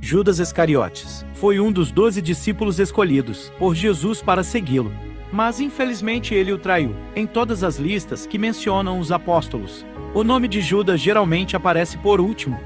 Judas Iscariotes foi um dos 12 discípulos escolhidos por Jesus para segui-lo. Mas infelizmente ele o traiu. Em todas as listas que mencionam os apóstolos, o nome de Judas geralmente aparece por último.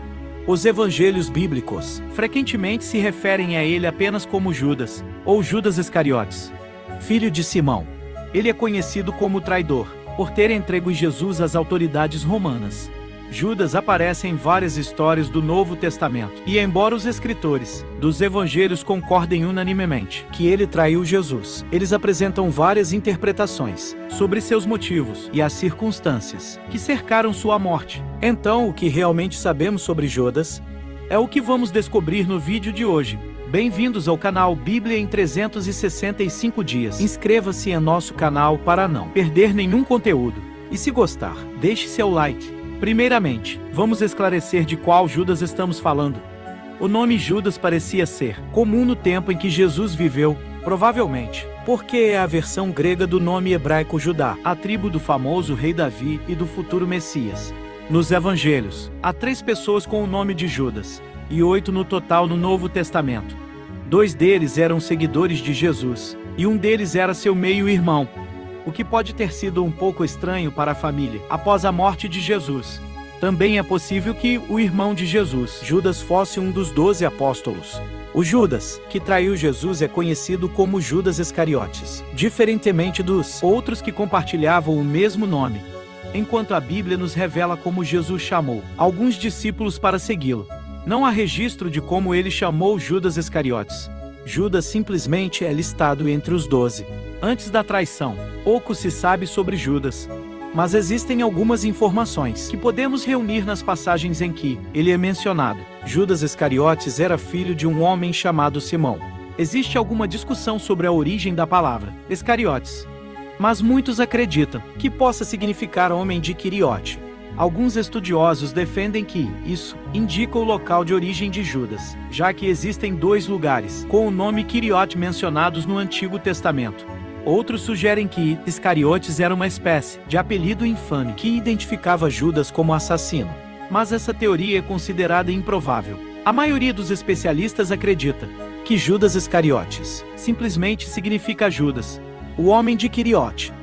Os evangelhos bíblicos frequentemente se referem a ele apenas como Judas, ou Judas Iscariotes, filho de Simão. Ele é conhecido como traidor, por ter entregue Jesus às autoridades romanas. Judas aparece em várias histórias do Novo Testamento, e embora os escritores dos evangelhos concordem unanimemente que ele traiu Jesus, eles apresentam várias interpretações sobre seus motivos e as circunstâncias que cercaram sua morte. Então, o que realmente sabemos sobre Judas é o que vamos descobrir no vídeo de hoje. Bem-vindos ao canal Bíblia em 365 dias. Inscreva-se em nosso canal para não perder nenhum conteúdo. E se gostar, deixe seu like. Primeiramente, vamos esclarecer de qual Judas estamos falando. O nome Judas parecia ser comum no tempo em que Jesus viveu, provavelmente porque é a versão grega do nome hebraico Judá, a tribo do famoso rei Davi e do futuro Messias. Nos evangelhos, há 3 pessoas com o nome de Judas, e 8 no total no Novo Testamento. 2 deles eram seguidores de Jesus, e um deles era seu meio-irmão, o que pode ter sido um pouco estranho para a família após a morte de Jesus. Também é possível que o irmão de Jesus, Judas, fosse um dos 12 apóstolos. O Judas, que traiu Jesus, é conhecido como Judas Iscariotes, diferentemente dos outros que compartilhavam o mesmo nome, enquanto a Bíblia nos revela como Jesus chamou alguns discípulos para segui-lo. Não há registro de como ele chamou Judas Iscariotes. Judas simplesmente é listado entre os 12. Antes da traição, pouco se sabe sobre Judas, mas existem algumas informações que podemos reunir nas passagens em que ele é mencionado. Judas Iscariotes era filho de um homem chamado Simão. Existe alguma discussão sobre a origem da palavra Iscariotes, mas muitos acreditam que possa significar homem de Quiriote. Alguns estudiosos defendem que isso indica o local de origem de Judas, já que existem 2 lugares com o nome Quiriote mencionados no Antigo Testamento. Outros sugerem que Iscariotes era uma espécie de apelido infame que identificava Judas como assassino, mas essa teoria é considerada improvável. A maioria dos especialistas acredita que Judas Iscariotes simplesmente significa Judas, o homem de Quiriote.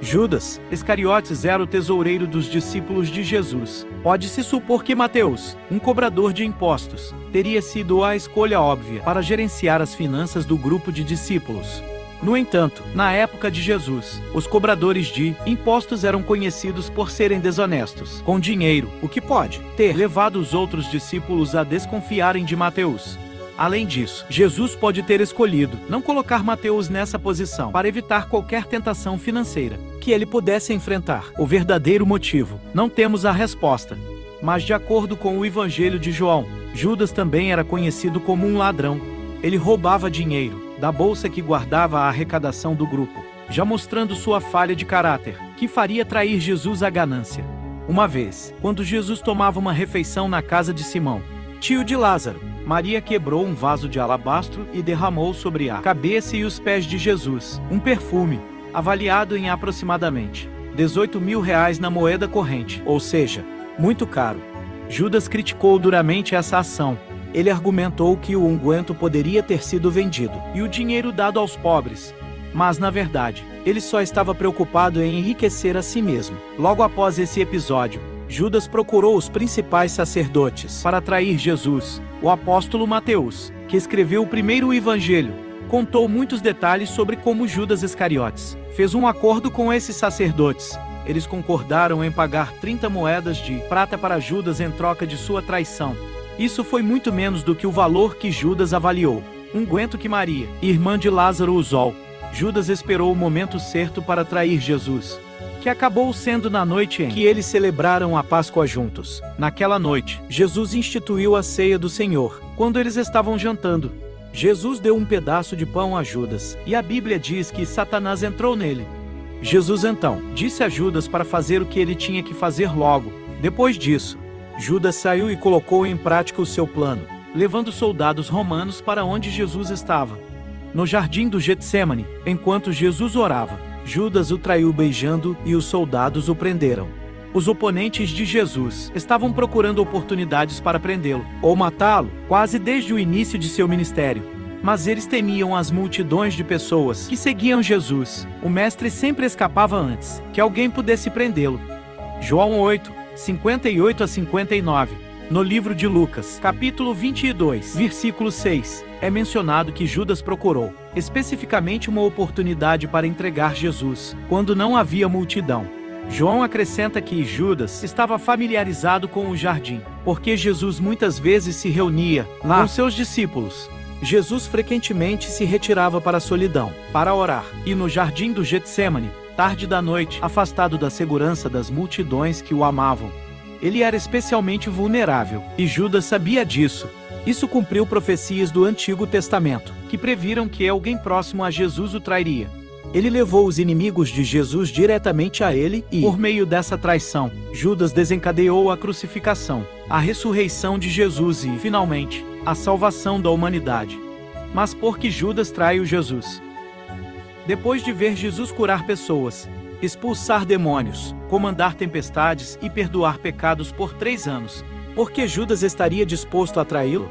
Judas Iscariotes era o tesoureiro dos discípulos de Jesus. Pode-se supor que Mateus, um cobrador de impostos, teria sido a escolha óbvia para gerenciar as finanças do grupo de discípulos. No entanto, na época de Jesus, os cobradores de impostos eram conhecidos por serem desonestos com dinheiro, o que pode ter levado os outros discípulos a desconfiarem de Mateus. Além disso, Jesus pode ter escolhido não colocar Mateus nessa posição para evitar qualquer tentação financeira que ele pudesse enfrentar. O verdadeiro motivo, não temos a resposta. Mas de acordo com o Evangelho de João, Judas também era conhecido como um ladrão. Ele roubava dinheiro da bolsa que guardava a arrecadação do grupo, já mostrando sua falha de caráter, que faria trair Jesus à ganância. Uma vez, quando Jesus tomava uma refeição na casa de Simão, tio de Lázaro, Maria quebrou um vaso de alabastro e derramou sobre a cabeça e os pés de Jesus um perfume, avaliado em aproximadamente R$18.000 na moeda corrente, ou seja, muito caro. Judas criticou duramente essa ação. Ele argumentou que o unguento poderia ter sido vendido e o dinheiro dado aos pobres, mas na verdade, ele só estava preocupado em enriquecer a si mesmo. Logo após esse episódio, Judas procurou os principais sacerdotes para trair Jesus. O apóstolo Mateus, que escreveu o primeiro evangelho, contou muitos detalhes sobre como Judas Iscariotes fez um acordo com esses sacerdotes. Eles concordaram em pagar 30 moedas de prata para Judas em troca de sua traição. Isso foi muito menos do que o valor que Judas avaliou. Unguento que Maria, irmã de Lázaro, usou. Judas esperou o momento certo para trair Jesus, que acabou sendo na noite em que eles celebraram a Páscoa juntos. Naquela noite, Jesus instituiu a ceia do Senhor. Quando eles estavam jantando, Jesus deu um pedaço de pão a Judas, e a Bíblia diz que Satanás entrou nele. Jesus então disse a Judas para fazer o que ele tinha que fazer logo. Depois disso, Judas saiu e colocou em prática o seu plano, levando soldados romanos para onde Jesus estava. No jardim do Getsêmani, enquanto Jesus orava, Judas o traiu beijando e os soldados o prenderam. Os oponentes de Jesus estavam procurando oportunidades para prendê-lo ou matá-lo, quase desde o início de seu ministério. Mas eles temiam as multidões de pessoas que seguiam Jesus. O mestre sempre escapava antes que alguém pudesse prendê-lo. João 8, 58 a 59. No livro de Lucas, capítulo 22, versículo 6, é mencionado que Judas procurou, especificamente, uma oportunidade para entregar Jesus, quando não havia multidão. João acrescenta que Judas estava familiarizado com o jardim, porque Jesus muitas vezes se reunia lá com seus discípulos. Jesus frequentemente se retirava para a solidão, para orar, e no jardim do Getsêmani, tarde da noite, afastado da segurança das multidões que o amavam. Ele era especialmente vulnerável, e Judas sabia disso. Isso cumpriu profecias do Antigo Testamento, que previram que alguém próximo a Jesus o trairia. Ele levou os inimigos de Jesus diretamente a ele e, por meio dessa traição, Judas desencadeou a crucificação, a ressurreição de Jesus e, finalmente, a salvação da humanidade. Mas por que Judas traiu Jesus? Depois de ver Jesus curar pessoas, expulsar demônios, comandar tempestades e perdoar pecados por 3 anos, por que Judas estaria disposto a traí-lo?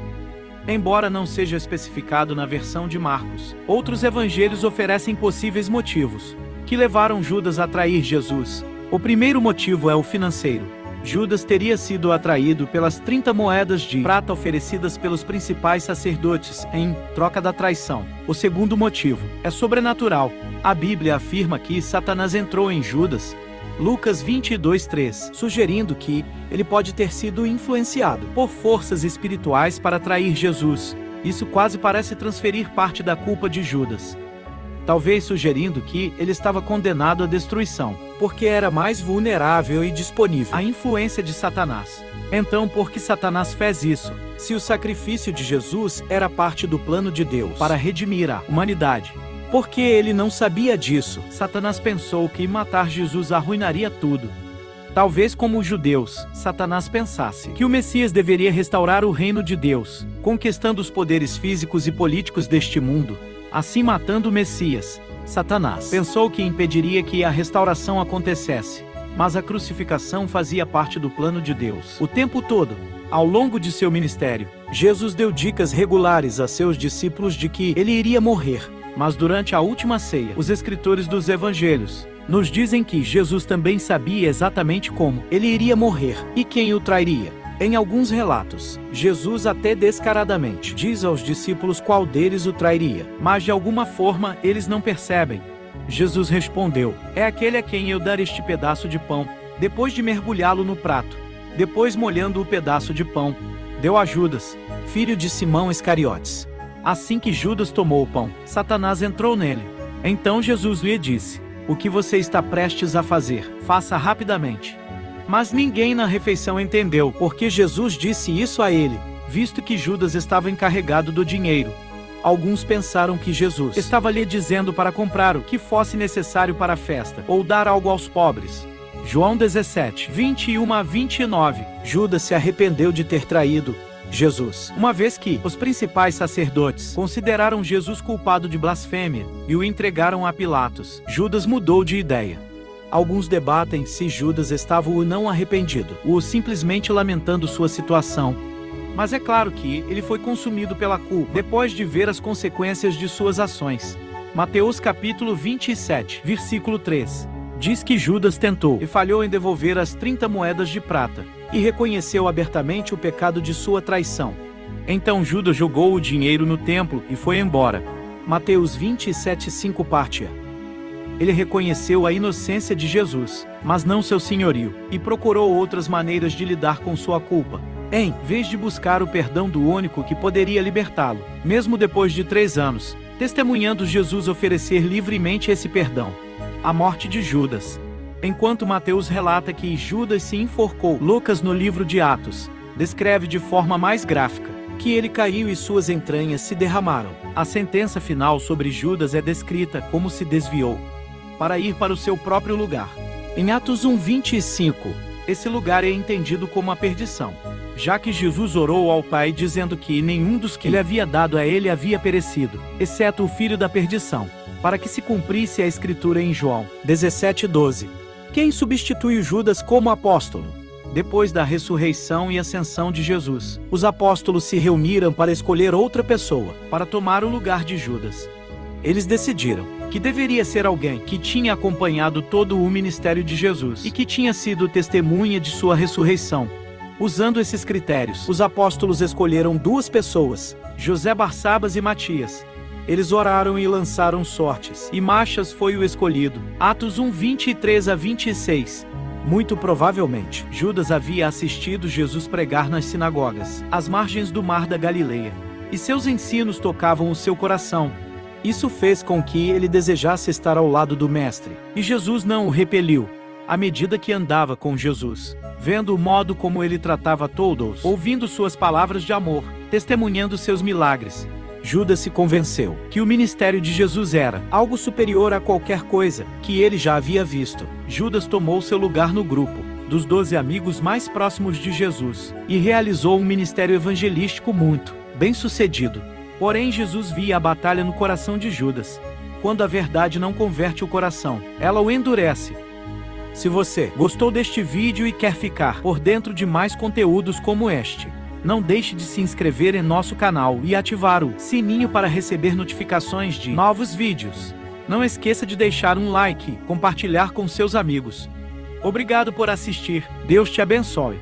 Embora não seja especificado na versão de Marcos, outros evangelhos oferecem possíveis motivos que levaram Judas a trair Jesus. O primeiro motivo é o financeiro. Judas teria sido atraído pelas 30 moedas de prata oferecidas pelos principais sacerdotes em troca da traição. O segundo motivo é sobrenatural. A Bíblia afirma que Satanás entrou em Judas, Lucas 22:3, sugerindo que ele pode ter sido influenciado por forças espirituais para trair Jesus. Isso quase parece transferir parte da culpa de Judas, talvez sugerindo que ele estava condenado à destruição, porque era mais vulnerável e disponível à influência de Satanás. Então, por que Satanás fez isso? Se o sacrifício de Jesus era parte do plano de Deus para redimir a humanidade, porque ele não sabia disso, Satanás pensou que matar Jesus arruinaria tudo. Talvez como os judeus, Satanás pensasse que o Messias deveria restaurar o reino de Deus, conquistando os poderes físicos e políticos deste mundo, assim matando o Messias. Satanás pensou que impediria que a restauração acontecesse, mas a crucificação fazia parte do plano de Deus. O tempo todo, ao longo de seu ministério, Jesus deu dicas regulares a seus discípulos de que ele iria morrer. Mas durante a última ceia, os escritores dos evangelhos nos dizem que Jesus também sabia exatamente como ele iria morrer e quem o trairia. Em alguns relatos, Jesus até descaradamente diz aos discípulos qual deles o trairia, mas de alguma forma eles não percebem. Jesus respondeu: "É aquele a quem eu dar este pedaço de pão", depois de mergulhá-lo no prato. Depois, molhando o pedaço de pão, deu a Judas, filho de Simão Iscariotes. Assim que Judas tomou o pão, Satanás entrou nele. Então Jesus lhe disse: "O que você está prestes a fazer, faça rapidamente." Mas ninguém na refeição entendeu porque Jesus disse isso a ele, visto que Judas estava encarregado do dinheiro. Alguns pensaram que Jesus estava lhe dizendo para comprar o que fosse necessário para a festa, ou dar algo aos pobres. João 17, 21 a 29. Judas se arrependeu de ter traído Jesus, uma vez que os principais sacerdotes consideraram Jesus culpado de blasfêmia e o entregaram a Pilatos. Judas mudou de ideia. Alguns debatem se Judas estava ou não arrependido, ou simplesmente lamentando sua situação. Mas é claro que ele foi consumido pela culpa depois de ver as consequências de suas ações. Mateus capítulo 27, versículo 3, diz que Judas tentou e falhou em devolver as 30 moedas de prata, e reconheceu abertamente o pecado de sua traição. Então Judas jogou o dinheiro no templo e foi embora. Mateus 27:5 parte A. Ele reconheceu a inocência de Jesus, mas não seu senhorio, e procurou outras maneiras de lidar com sua culpa, em vez de buscar o perdão do único que poderia libertá-lo, mesmo depois de 3 anos, testemunhando Jesus oferecer livremente esse perdão. A morte de Judas. Enquanto Mateus relata que Judas se enforcou, Lucas, no livro de Atos, descreve de forma mais gráfica que ele caiu e suas entranhas se derramaram. A sentença final sobre Judas é descrita como se desviou para ir para o seu próprio lugar. Em Atos 1:25, esse lugar é entendido como a perdição, já que Jesus orou ao Pai dizendo que nenhum dos que ele havia dado a ele havia perecido, exceto o filho da perdição, para que se cumprisse a escritura em João 17:12. Quem substitui Judas como apóstolo? Depois da ressurreição e ascensão de Jesus, os apóstolos se reuniram para escolher outra pessoa para tomar o lugar de Judas. Eles decidiram que deveria ser alguém que tinha acompanhado todo o ministério de Jesus e que tinha sido testemunha de sua ressurreição. Usando esses critérios, os apóstolos escolheram 2 pessoas, José Barsabas e Matias. Eles oraram e lançaram sortes, e Matias foi o escolhido. Atos 1, 23 a 26. Muito provavelmente, Judas havia assistido Jesus pregar nas sinagogas, às margens do Mar da Galileia, e seus ensinos tocavam o seu coração. Isso fez com que ele desejasse estar ao lado do Mestre, e Jesus não o repeliu, à medida que andava com Jesus, vendo o modo como ele tratava todos, ouvindo suas palavras de amor, testemunhando seus milagres. Judas se convenceu que o ministério de Jesus era algo superior a qualquer coisa que ele já havia visto. Judas tomou seu lugar no grupo dos 12 amigos mais próximos de Jesus e realizou um ministério evangelístico muito bem-sucedido. Porém, Jesus via a batalha no coração de Judas. Quando a verdade não converte o coração, ela o endurece. Se você gostou deste vídeo e quer ficar por dentro de mais conteúdos como este, não deixe de se inscrever em nosso canal e ativar o sininho para receber notificações de novos vídeos. Não esqueça de deixar um like e compartilhar com seus amigos. Obrigado por assistir. Deus te abençoe.